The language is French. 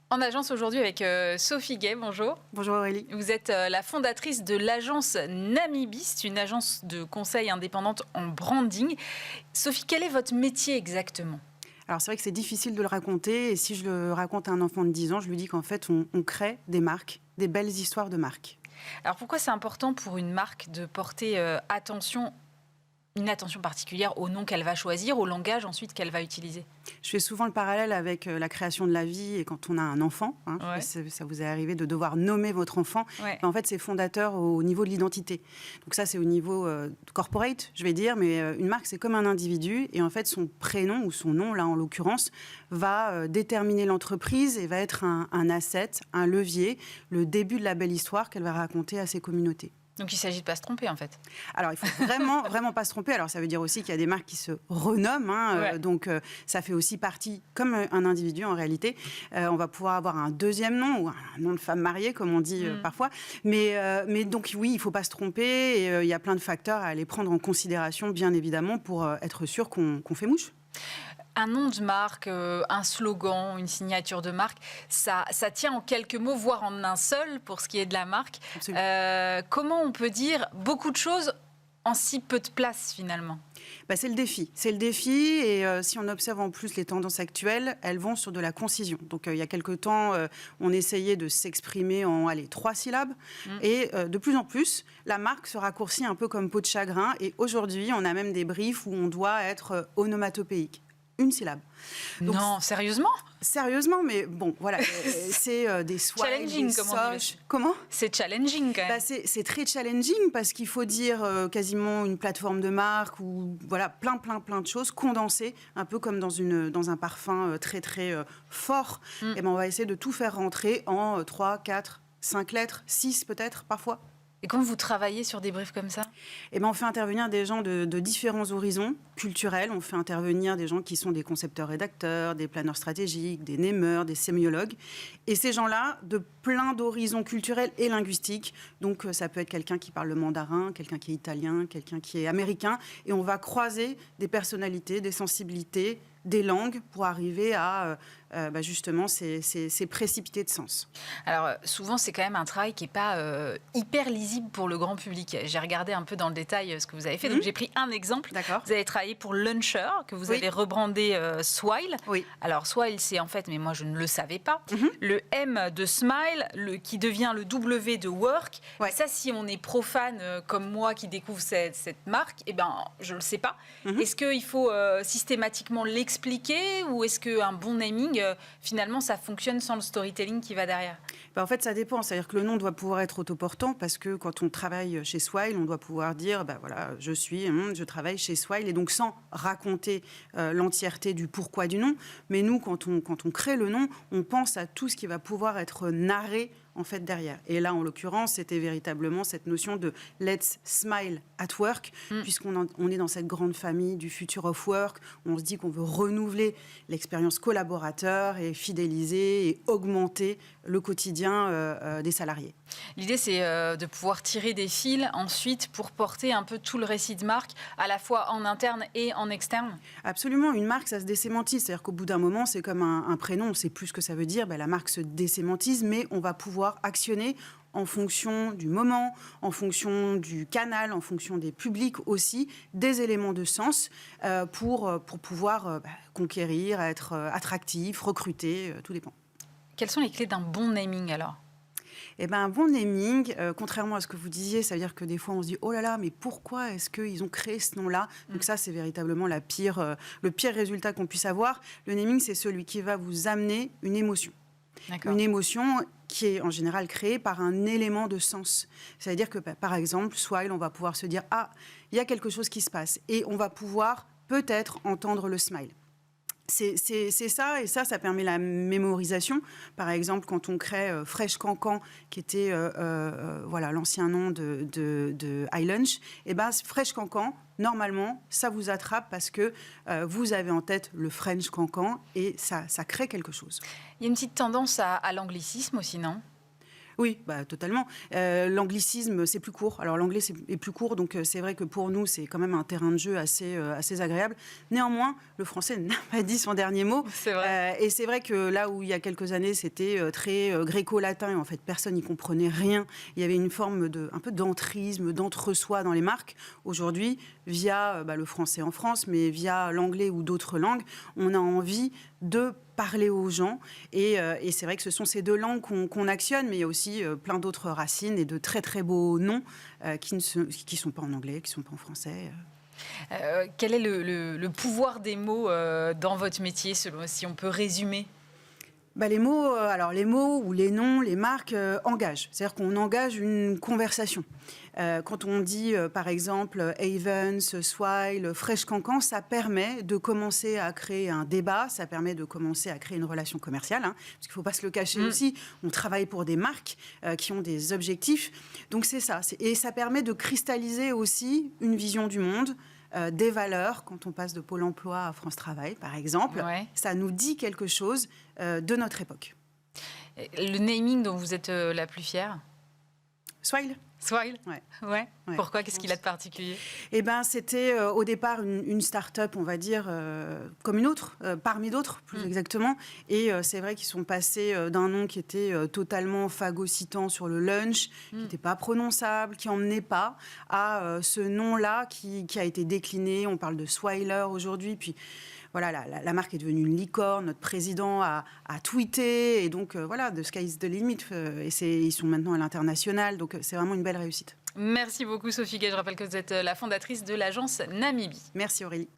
En agence aujourd'hui avec Sophie Gay, bonjour. Bonjour Aurélie. Vous êtes la fondatrice de l'agence Namibiste, une agence de conseil indépendante en branding. Sophie, quel est votre métier exactement ? Alors c'est vrai que c'est difficile de le raconter, et si je le raconte à un enfant de 10 ans, je lui dis qu'en fait on crée des marques, des belles histoires de marques. Alors pourquoi c'est important pour une marque de porter une attention particulière au nom qu'elle va choisir, au langage ensuite qu'elle va utiliser ? Je fais souvent le parallèle avec la création de la vie et quand on a un enfant. Ouais. Ça vous est arrivé de devoir nommer votre enfant. Ouais. En fait, c'est fondateur au niveau de l'identité. Donc ça, c'est au niveau corporate, je vais dire, mais une marque, c'est comme un individu. Et en fait, son prénom ou son nom, là en l'occurrence, va déterminer l'entreprise et va être un asset, un levier, le début de la belle histoire qu'elle va raconter à ses communautés. Donc il s'agit de pas se tromper en fait. Alors il faut vraiment pas se tromper. Alors ça veut dire aussi qu'il y a des marques qui se renomment, Ouais. donc ça fait aussi partie, comme un individu en réalité. On va pouvoir avoir un deuxième nom ou un nom de femme mariée comme on dit parfois. Mais donc oui, il faut pas se tromper. Et il y a plein de facteurs à aller prendre en considération, bien évidemment, pour être sûr qu'on fait mouche. Un nom de marque, un slogan, une signature de marque, ça tient en quelques mots, voire en un seul pour ce qui est de la marque. Comment on peut dire beaucoup de choses en si peu de place finalement ? C'est le défi. C'est le défi et si on observe en plus les tendances actuelles, elles vont sur de la concision. Donc il y a quelque temps, on essayait de s'exprimer en 3 syllabes et de plus en plus, la marque se raccourcit un peu comme peau de chagrin et aujourd'hui, on a même des briefs où on doit être onomatopéique. Une syllabe. Donc, non, sérieusement ? Sérieusement, mais bon, voilà, c'est des soies, challenging, des comme on dit. soches. Comment ? C'est challenging quand même. C'est très challenging parce qu'il faut dire quasiment une plateforme de marque ou voilà, plein de choses condensées, un peu comme dans un parfum très fort. Et on va essayer de tout faire rentrer en 3, 4, 5 lettres, 6 peut-être parfois. Et quand vous travaillez sur des briefs comme ça ? On fait intervenir des gens de différents horizons culturels. On fait intervenir des gens qui sont des concepteurs-rédacteurs, des planeurs stratégiques, des nameurs, des sémiologues. Et ces gens-là, de plein d'horizons culturels et linguistiques. Donc, ça peut être quelqu'un qui parle le mandarin, quelqu'un qui est italien, quelqu'un qui est américain. Et on va croiser des personnalités, des sensibilités, des langues pour arriver à justement ces précipités de sens. Alors souvent c'est quand même un travail qui n'est pas hyper lisible pour le grand public. J'ai regardé un peu dans le détail ce que vous avez fait, donc j'ai pris un exemple. D'accord. Vous avez travaillé pour Luncher, que vous avez rebrandé Swile. Oui. Alors Swile c'est en fait, mais moi je ne le savais pas, le M de Smile, qui devient le W de Work. Ouais. Ça, si on est profane comme moi qui découvre cette marque, je ne le sais pas. Est-ce qu'il faut systématiquement l'expliquer ou est-ce qu'un bon naming, finalement, ça fonctionne sans le storytelling qui va derrière ? En fait, ça dépend. C'est-à-dire que le nom doit pouvoir être autoportant parce que quand on travaille chez Swile, on doit pouvoir dire, voilà, je travaille chez Swile et donc sans raconter l'entièreté du pourquoi du nom. Mais nous, quand on crée le nom, on pense à tout ce qui va pouvoir être narré en fait derrière. Et là, en l'occurrence, c'était véritablement cette notion de « let's smile at work », puisqu'on est dans cette grande famille du future of work, où on se dit qu'on veut renouveler l'expérience collaborateur et fidéliser et augmenter le quotidien des salariés. L'idée, c'est de pouvoir tirer des fils ensuite pour porter un peu tout le récit de marque, à la fois en interne et en externe. Absolument. Une marque, ça se désémantise. C'est-à-dire qu'au bout d'un moment, c'est comme un prénom, on ne sait plus ce que ça veut dire. La marque se désémantise, mais on va pouvoir actionner en fonction du moment, en fonction du canal, en fonction des publics aussi, des éléments de sens pour pouvoir conquérir, être attractif, recruter, tout dépend. Quelles sont les clés d'un bon naming alors ? Un bon naming, contrairement à ce que vous disiez, ça veut dire que des fois on se dit « Oh là là, mais pourquoi est-ce qu'ils ont créé ce nom-là ?» Donc ça, c'est véritablement le pire résultat qu'on puisse avoir. Le naming, c'est celui qui va vous amener une émotion. D'accord. Une émotion qui est en général créée par un élément de sens. C'est-à-dire que, par exemple, Swile, on va pouvoir se dire « Ah, il y a quelque chose qui se passe » et on va pouvoir peut-être entendre le smile. C'est ça, et ça permet la mémorisation. Par exemple, quand on crée Fresh Cancan, qui était l'ancien nom de iLunch, Fresh Cancan, normalement, ça vous attrape parce que vous avez en tête le French Cancan et ça crée quelque chose. Il y a une petite tendance à l'anglicisme aussi, non ? Oui, totalement. L'anglicisme, c'est plus court. Alors l'anglais est plus court, donc c'est vrai que pour nous, c'est quand même un terrain de jeu assez agréable. Néanmoins, le français n'a pas dit son dernier mot. C'est vrai. Et c'est vrai que là où il y a quelques années, c'était très gréco-latin, et en fait, personne n'y comprenait rien. Il y avait une forme un peu d'entrisme, d'entre-soi dans les marques. Aujourd'hui, via le français en France, mais via l'anglais ou d'autres langues, on a envie de parler aux gens. Et c'est vrai que ce sont ces deux langues qu'on actionne, mais il y a aussi plein d'autres racines et de très très beaux noms qui ne sont pas en anglais, qui ne sont pas en français. Quel est le pouvoir des mots dans votre métier, si on peut résumer? Les mots ou les noms, les marques engagent. C'est-à-dire qu'on engage une conversation. Quand on dit, par exemple, Avens, Swile, Fresh Cancan, ça permet de commencer à créer un débat, ça permet de commencer à créer une relation commerciale, parce qu'il ne faut pas se le cacher aussi. On travaille pour des marques qui ont des objectifs. Donc c'est ça. Et ça permet de cristalliser aussi une vision du monde, des valeurs. Quand on passe de Pôle emploi à France Travail, par exemple, ça nous dit quelque chose de notre époque. Le naming dont vous êtes la plus fière? Swile. Swile. Ouais. Pourquoi? Qu'est-ce qu'il a de particulier? C'était au départ une start-up, on va dire, comme une autre, parmi d'autres, plus exactement. Et c'est vrai qu'ils sont passés d'un nom qui était totalement phagocytant sur le lunch, qui n'était pas prononçable, qui n'emmenait pas, à ce nom-là qui a été décliné. On parle de Swiler aujourd'hui, puis... Voilà, la marque est devenue une licorne. Notre président a tweeté. Et donc, the sky is the limit. Et ils sont maintenant à l'international. Donc, c'est vraiment une belle réussite. Merci beaucoup, Sophie Gay. Je rappelle que vous êtes la fondatrice de l'agence Namibie. Merci, Aurélie.